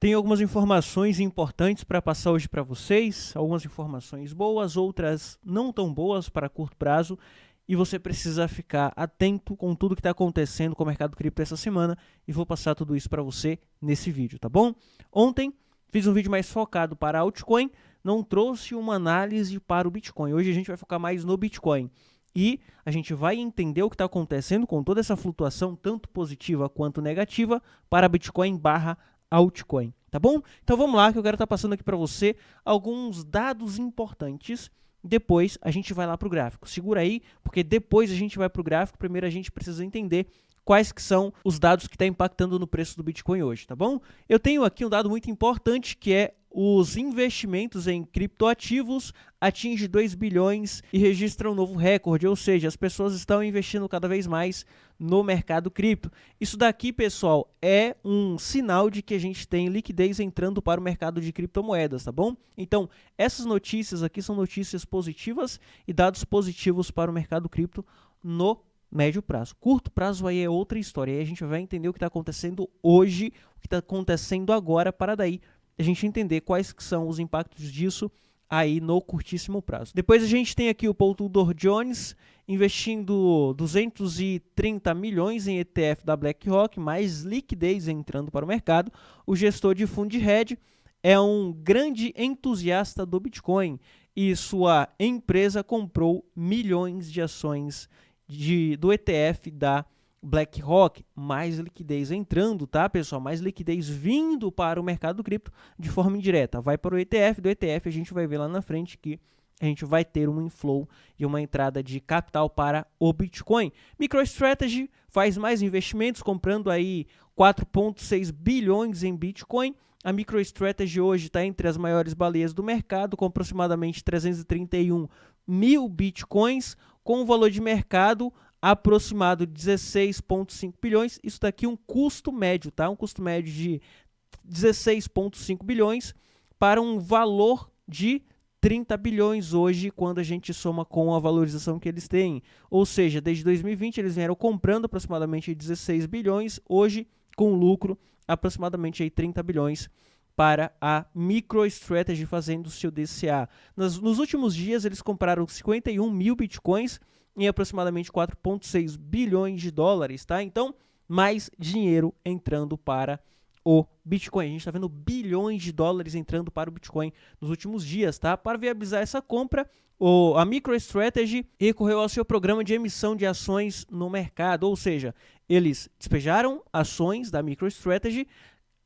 Tenho algumas informações importantes para passar hoje para vocês, algumas informações boas, outras não tão boas para curto prazo, e você precisa ficar atento com tudo que está acontecendo com o mercado cripto essa semana, e vou passar tudo isso para você nesse vídeo, tá bom? Ontem fiz um vídeo mais focado para altcoin, não trouxe uma análise para o Bitcoin. Hoje a gente vai focar mais no Bitcoin. E a gente vai entender o que está acontecendo com toda essa flutuação, tanto positiva quanto negativa, para Bitcoin barra altcoin, tá bom? Então vamos lá, que eu quero estar passando aqui para você alguns dados importantes. Depois a gente vai lá para o gráfico. Segura aí, porque depois a gente vai para o gráfico. Primeiro a gente precisa entender quais que são os dados que estão impactando no preço do Bitcoin hoje, tá bom? Eu tenho aqui um dado muito importante, que é os investimentos em criptoativos atingem 2 bilhões e registram um novo recorde, ou seja, as pessoas estão investindo cada vez mais no mercado cripto. Isso daqui, pessoal, é um sinal de que a gente tem liquidez entrando para o mercado de criptomoedas, tá bom? Então, essas notícias aqui são notícias positivas e dados positivos para o mercado cripto no médio prazo. Curto prazo aí é outra história, aí a gente vai entender o que está acontecendo hoje, o que está acontecendo agora, para daí a gente entender quais são os impactos disso aí no curtíssimo prazo. Depois a gente tem aqui o Paul Tudor Jones investindo 230 milhões em ETF da BlackRock, mais liquidez entrando para o mercado. O gestor de fundo de hedge é um grande entusiasta do Bitcoin e sua empresa comprou milhões de ações do ETF da BlackRock, mais liquidez entrando, tá, pessoal? Mais liquidez vindo para o mercado cripto de forma indireta. Vai para o ETF, do ETF a gente vai ver lá na frente que a gente vai ter um inflow e uma entrada de capital para o Bitcoin. MicroStrategy faz mais investimentos, comprando aí 4,6 bilhões em Bitcoin. A MicroStrategy hoje está entre as maiores baleias do mercado, com aproximadamente 331 mil Bitcoins, com um valor de mercado aproximado de 16,5 bilhões. Isso daqui é um custo médio, tá? Um custo médio de 16,5 bilhões para um valor de 30 bilhões hoje, quando a gente soma com a valorização que eles têm. Ou seja, desde 2020 eles vieram comprando aproximadamente 16 bilhões, hoje com lucro aproximadamente aí 30 bilhões para a MicroStrategy fazendo o seu DCA. Nos últimos dias eles compraram 51 mil Bitcoins em aproximadamente 4,6 bilhões de dólares, tá? Então, mais dinheiro entrando para o Bitcoin. A gente está vendo bilhões de dólares entrando para o Bitcoin nos últimos dias, tá? Para viabilizar essa compra, a MicroStrategy recorreu ao seu programa de emissão de ações no mercado, ou seja, eles despejaram ações da MicroStrategy,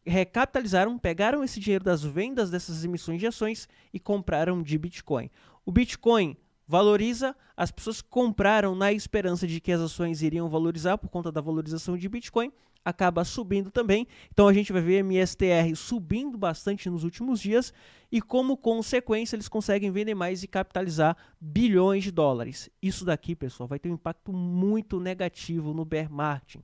recapitalizaram, pegaram esse dinheiro das vendas dessas emissões de ações e compraram de Bitcoin. O Bitcoin valoriza, as pessoas compraram na esperança de que as ações iriam valorizar por conta da valorização de Bitcoin, acaba subindo também. Então a gente vai ver MSTR subindo bastante nos últimos dias e, como consequência, eles conseguem vender mais e capitalizar bilhões de dólares. Isso daqui, pessoal, vai ter um impacto muito negativo no bear market.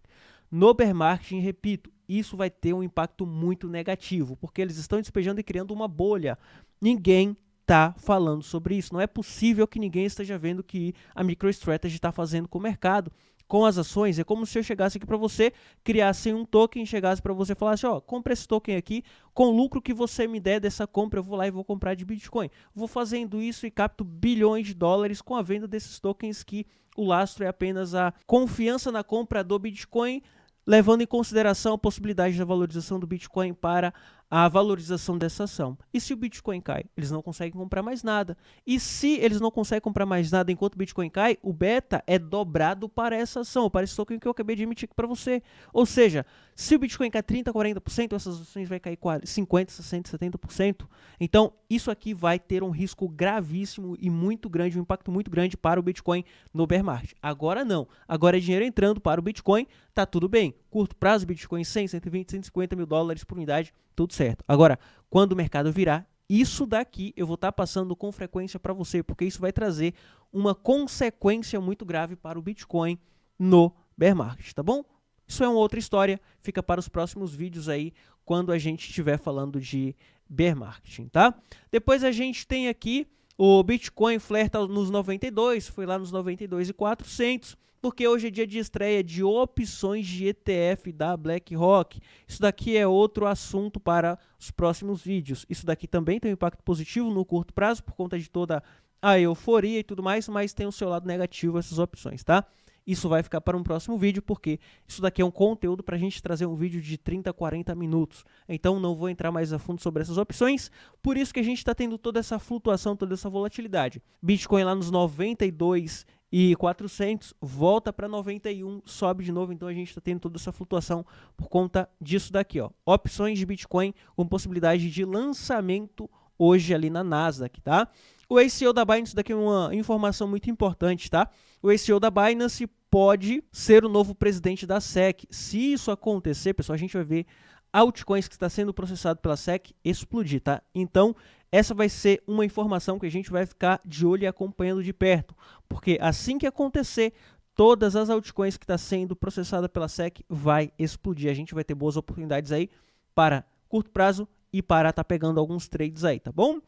No bear market, repito, isso vai ter um impacto muito negativo, porque eles estão despejando e criando uma bolha. Ninguém está falando sobre isso. Não é possível que ninguém esteja vendo o que a MicroStrategy está fazendo com o mercado, com as ações. É como se eu chegasse aqui para você, criasse um token, chegasse para você e falasse, ó, compra esse token aqui, com o lucro que você me der dessa compra, eu vou lá e vou comprar de Bitcoin. Vou fazendo isso e capto bilhões de dólares com a venda desses tokens, que o lastro é apenas a confiança na compra do Bitcoin, levando em consideração a possibilidade da valorização do Bitcoin para a valorização dessa ação. E se o Bitcoin cai? Eles não conseguem comprar mais nada. E se eles não conseguem comprar mais nada enquanto o Bitcoin cai, o beta é dobrado para essa ação, para esse token que eu acabei de emitir aqui para você. Ou seja, se o Bitcoin cai 30%, 40%, essas ações vai cair 50%, 60%, 70%. Então, isso aqui vai ter um risco gravíssimo e muito grande, um impacto muito grande para o Bitcoin no bear market. Agora não. Agora é dinheiro entrando para o Bitcoin, tá tudo bem. Curto prazo, Bitcoin 100, 120, 150 mil dólares por unidade, tudo certo. Agora, quando o mercado virar, isso daqui eu vou estar passando com frequência para você, porque isso vai trazer uma consequência muito grave para o Bitcoin no bear market, tá bom? Isso é uma outra história, fica para os próximos vídeos aí, quando a gente estiver falando de bear market, tá? Depois a gente tem aqui o Bitcoin flerta nos 92, foi lá nos 92.400, Porque hoje é dia de estreia de opções de ETF da BlackRock. Isso daqui é outro assunto para os próximos vídeos. Isso daqui também tem um impacto positivo no curto prazo por conta de toda a euforia e tudo mais, mas tem o seu lado negativo essas opções, tá? Isso vai ficar para um próximo vídeo, porque isso daqui é um conteúdo para a gente trazer um vídeo de 30, 40 minutos. Então não vou entrar mais a fundo sobre essas opções, por isso que a gente está tendo toda essa flutuação, toda essa volatilidade. Bitcoin lá nos 92.400, volta para 91, sobe de novo, então a gente está tendo toda essa flutuação por conta disso daqui, ó. Opções de Bitcoin com possibilidade de lançamento hoje ali na Nasdaq, tá? O ACO da Binance, daqui é uma informação muito importante, tá? O ACO da Binance pode ser o novo presidente da SEC. Se isso acontecer, pessoal, a gente vai ver altcoins que está sendo processado pela SEC explodir, tá? Então, essa vai ser uma informação que a gente vai ficar de olho e acompanhando de perto, porque assim que acontecer, todas as altcoins que está sendo processada pela SEC vai explodir. A gente vai ter boas oportunidades aí para curto prazo e para estar pegando alguns trades aí, tá bom?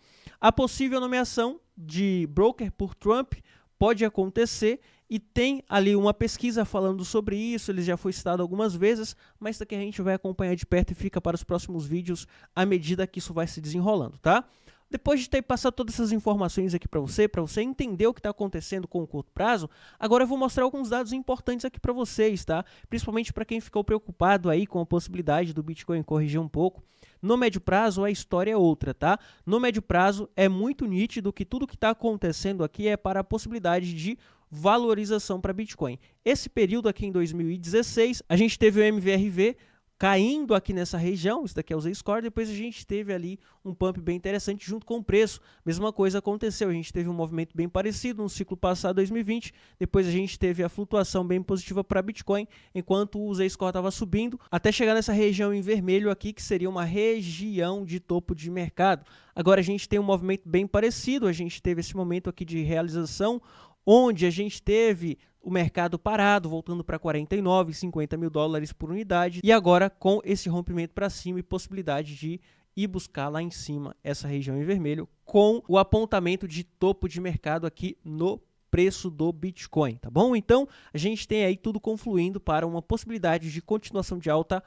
A possível nomeação de broker por Trump pode acontecer e tem ali uma pesquisa falando sobre isso, ele já foi citado algumas vezes, mas isso aqui a gente vai acompanhar de perto e fica para os próximos vídeos à medida que isso vai se desenrolando, tá? Depois de ter passado todas essas informações aqui para você entender o que está acontecendo com o curto prazo, agora eu vou mostrar alguns dados importantes aqui para vocês, tá? Principalmente para quem ficou preocupado aí com a possibilidade do Bitcoin corrigir um pouco. No médio prazo, a história é outra, tá? No médio prazo, é muito nítido que tudo que está acontecendo aqui é para a possibilidade de valorização para Bitcoin. Esse período aqui em 2016, a gente teve o MVRV caindo aqui nessa região, isso daqui é o Z-Score, depois a gente teve ali um pump bem interessante junto com o preço. Mesma coisa aconteceu, a gente teve um movimento bem parecido no ciclo passado, 2020, depois a gente teve a flutuação bem positiva para Bitcoin, enquanto o Z-Score estava subindo, até chegar nessa região em vermelho aqui, que seria uma região de topo de mercado. Agora a gente tem um movimento bem parecido, a gente teve esse momento aqui de realização, onde a gente teve o mercado parado, voltando para 49, 50 mil dólares por unidade, e agora com esse rompimento para cima e possibilidade de ir buscar lá em cima essa região em vermelho, com o apontamento de topo de mercado aqui no preço do Bitcoin, tá bom? Então, a gente tem aí tudo confluindo para uma possibilidade de continuação de alta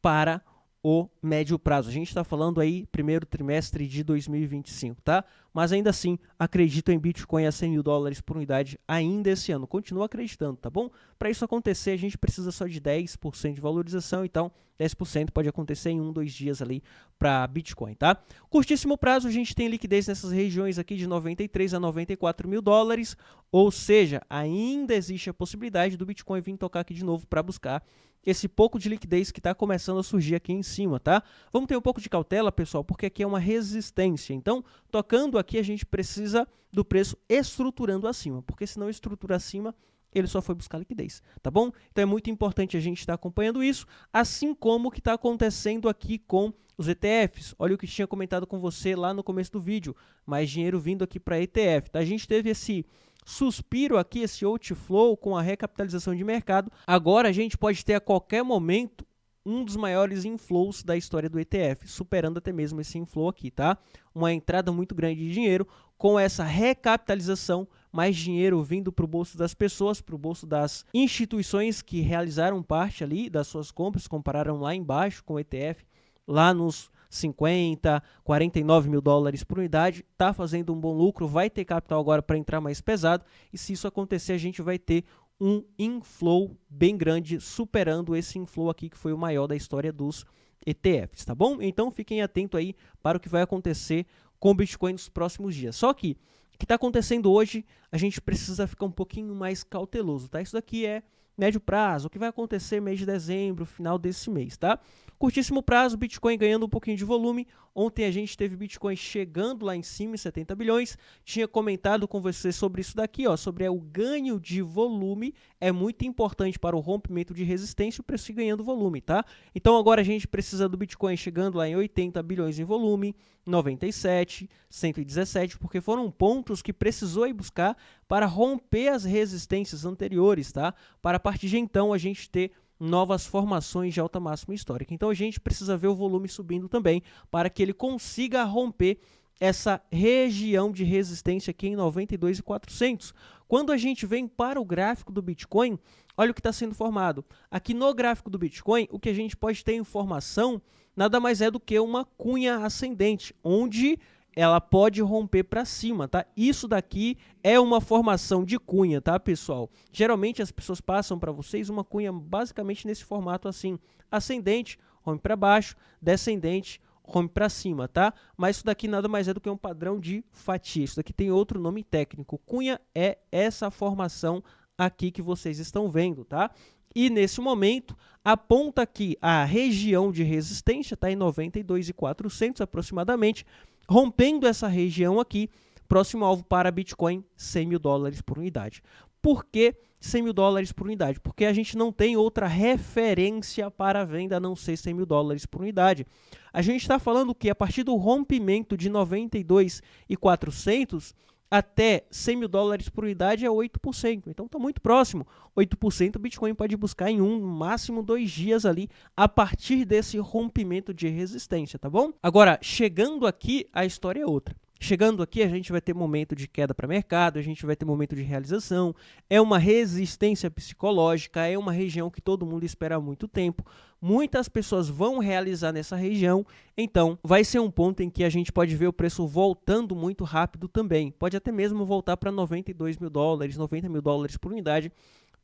para o médio prazo. A gente está falando aí primeiro trimestre de 2025, tá? Mas ainda assim, acredito em Bitcoin a 100 mil dólares por unidade ainda esse ano. Continuo acreditando, tá bom? Para isso acontecer, a gente precisa só de 10% de valorização, então 10% pode acontecer em 1, 2 dias ali para Bitcoin, tá? Curtíssimo prazo, a gente tem liquidez nessas regiões aqui de 93 a 94 mil dólares, ou seja, ainda existe a possibilidade do Bitcoin vir tocar aqui de novo para buscar esse pouco de liquidez que está começando a surgir aqui em cima, tá? Vamos ter um pouco de cautela, pessoal, porque aqui é uma resistência. Então, tocando aqui, a gente precisa do preço estruturando acima, porque se não estrutura acima, ele só foi buscar liquidez, tá bom? Então, é muito importante a gente estar acompanhando isso, assim como o que está acontecendo aqui com os ETFs. Olha o que tinha comentado com você lá no começo do vídeo, mais dinheiro vindo aqui para ETF, tá? A gente teve esse suspiro aqui, esse outflow com a recapitalização de mercado. Agora a gente pode ter a qualquer momento um dos maiores inflows da história do ETF, superando até mesmo esse inflow aqui, tá? Uma entrada muito grande de dinheiro com essa recapitalização, mais dinheiro vindo para o bolso das pessoas, para o bolso das instituições que realizaram parte ali das suas compras, compararam lá embaixo com o ETF, lá nos 50, 49 mil dólares por unidade, está fazendo um bom lucro, vai ter capital agora para entrar mais pesado, e se isso acontecer, a gente vai ter um inflow bem grande, superando esse inflow aqui, que foi o maior da história dos ETFs, tá bom? Então, fiquem atentos aí para o que vai acontecer com o Bitcoin nos próximos dias. Só que, o que está acontecendo hoje, a gente precisa ficar um pouquinho mais cauteloso, tá? Isso daqui é médio prazo, o que vai acontecer mês de dezembro, final desse mês, tá? Curtíssimo prazo, Bitcoin ganhando um pouquinho de volume. Ontem a gente teve Bitcoin chegando lá em cima em 70 bilhões. Tinha comentado com você sobre isso daqui, ó, sobre o ganho de volume. É muito importante para o rompimento de resistência o preço ganhando volume, tá? Então agora a gente precisa do Bitcoin chegando lá em 80 bilhões em volume, 97, 117, porque foram pontos que precisou ir buscar para romper as resistências anteriores, tá? Para a partir de então a gente ter novas formações de alta máxima histórica. Então a gente precisa ver o volume subindo também para que ele consiga romper essa região de resistência aqui em 92.400. Quando a gente vem para o gráfico do Bitcoin, olha o que está sendo formado. Aqui no gráfico do Bitcoin, o que a gente pode ter informação nada mais é do que uma cunha ascendente, onde ela pode romper para cima, tá? Isso daqui é uma formação de cunha, tá, pessoal? Geralmente as pessoas passam para vocês uma cunha basicamente nesse formato assim, ascendente, rompe para baixo, descendente, rompe para cima, tá? Mas isso daqui nada mais é do que um padrão de fatia. Isso daqui tem outro nome técnico. Cunha é essa formação aqui que vocês estão vendo, tá? E nesse momento, aponta aqui a região de resistência, está em 92.400 aproximadamente, rompendo essa região aqui, próximo alvo para Bitcoin, 100 mil dólares por unidade. Por que 100 mil dólares por unidade? Porque a gente não tem outra referência para a venda a não ser 100 mil dólares por unidade. A gente está falando que a partir do rompimento de 92.400 até 100 mil dólares por unidade é 8%. Então está muito próximo. 8% o Bitcoin pode buscar em no máximo 2 dias ali, a partir desse rompimento de resistência, tá bom? Agora, chegando aqui, a história é outra. Chegando aqui, a gente vai ter momento de queda para mercado, a gente vai ter momento de realização, é uma resistência psicológica, é uma região que todo mundo espera há muito tempo, muitas pessoas vão realizar nessa região, então vai ser um ponto em que a gente pode ver o preço voltando muito rápido também, pode até mesmo voltar para 92 mil dólares, 90 mil dólares por unidade,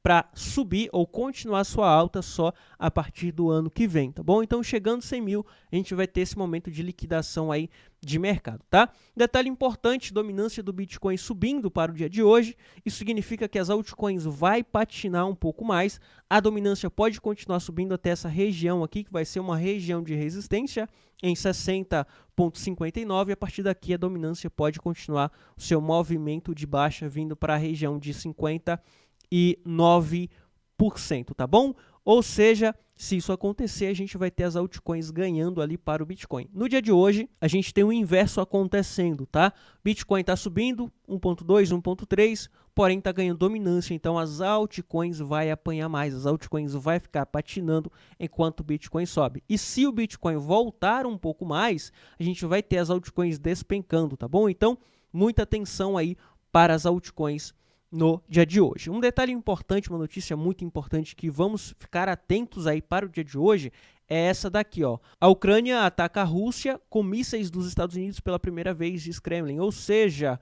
para subir ou continuar sua alta só a partir do ano que vem, tá bom? Então, chegando 100 mil, a gente vai ter esse momento de liquidação aí de mercado, tá? Detalhe importante, dominância do Bitcoin subindo para o dia de hoje, isso significa que as altcoins vai patinar um pouco mais, a dominância pode continuar subindo até essa região aqui, que vai ser uma região de resistência em 60,59, e a partir daqui a dominância pode continuar o seu movimento de baixa vindo para a região de 50,9%, tá bom? Ou seja, se isso acontecer, a gente vai ter as altcoins ganhando ali para o Bitcoin. No dia de hoje, a gente tem o inverso acontecendo, tá? Bitcoin está subindo 1.2, 1.3, porém está ganhando dominância, então as altcoins vai apanhar mais, as altcoins vai ficar patinando enquanto o Bitcoin sobe. E se o Bitcoin voltar um pouco mais, a gente vai ter as altcoins despencando, tá bom? Então, muita atenção aí para as altcoins no dia de hoje. Um detalhe importante, uma notícia muito importante que vamos ficar atentos aí para o dia de hoje é essa daqui, ó. A Ucrânia ataca a Rússia com mísseis dos Estados Unidos pela primeira vez, diz Kremlin, ou seja,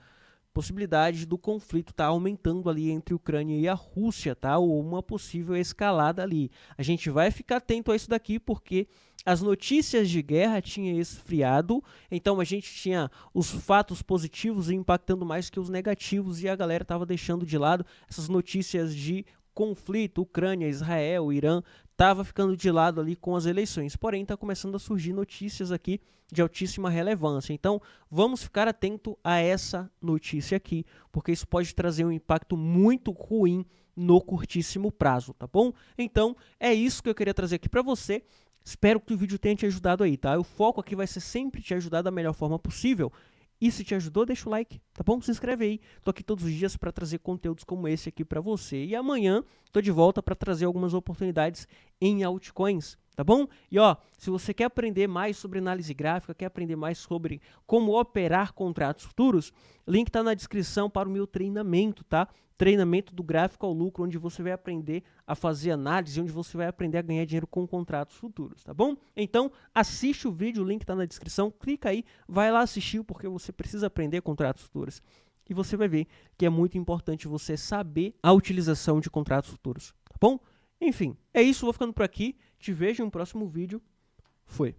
possibilidade do conflito tá aumentando ali entre a Ucrânia e a Rússia, tá? Ou uma possível escalada ali. A gente vai ficar atento a isso daqui porque as notícias de guerra tinham esfriado, então a gente tinha os fatos positivos impactando mais que os negativos e a galera estava deixando de lado essas notícias de conflito, Ucrânia, Israel, Irã, estava ficando de lado ali com as eleições. Porém, está começando a surgir notícias aqui de altíssima relevância. Então, vamos ficar atento a essa notícia aqui, porque isso pode trazer um impacto muito ruim no curtíssimo prazo, tá bom? Então, é isso que eu queria trazer aqui para você. Espero que o vídeo tenha te ajudado aí, tá? O foco aqui vai ser sempre te ajudar da melhor forma possível. E se te ajudou, deixa o like, tá bom? Se inscreve aí. Tô aqui todos os dias para trazer conteúdos como esse aqui para você. E amanhã tô de volta para trazer algumas oportunidades em altcoins, tá bom? E ó, se você quer aprender mais sobre análise gráfica, quer aprender mais sobre como operar contratos futuros, link tá na descrição para o meu treinamento, tá? Treinamento do gráfico ao lucro, onde você vai aprender a fazer análise, onde você vai aprender a ganhar dinheiro com contratos futuros, tá bom? Então, assiste o vídeo, o link tá na descrição, clica aí, vai lá assistir, porque você precisa aprender contratos futuros. E você vai ver que é muito importante você saber a utilização de contratos futuros, tá bom? Enfim, é isso, vou ficando por aqui, te vejo no próximo vídeo, foi!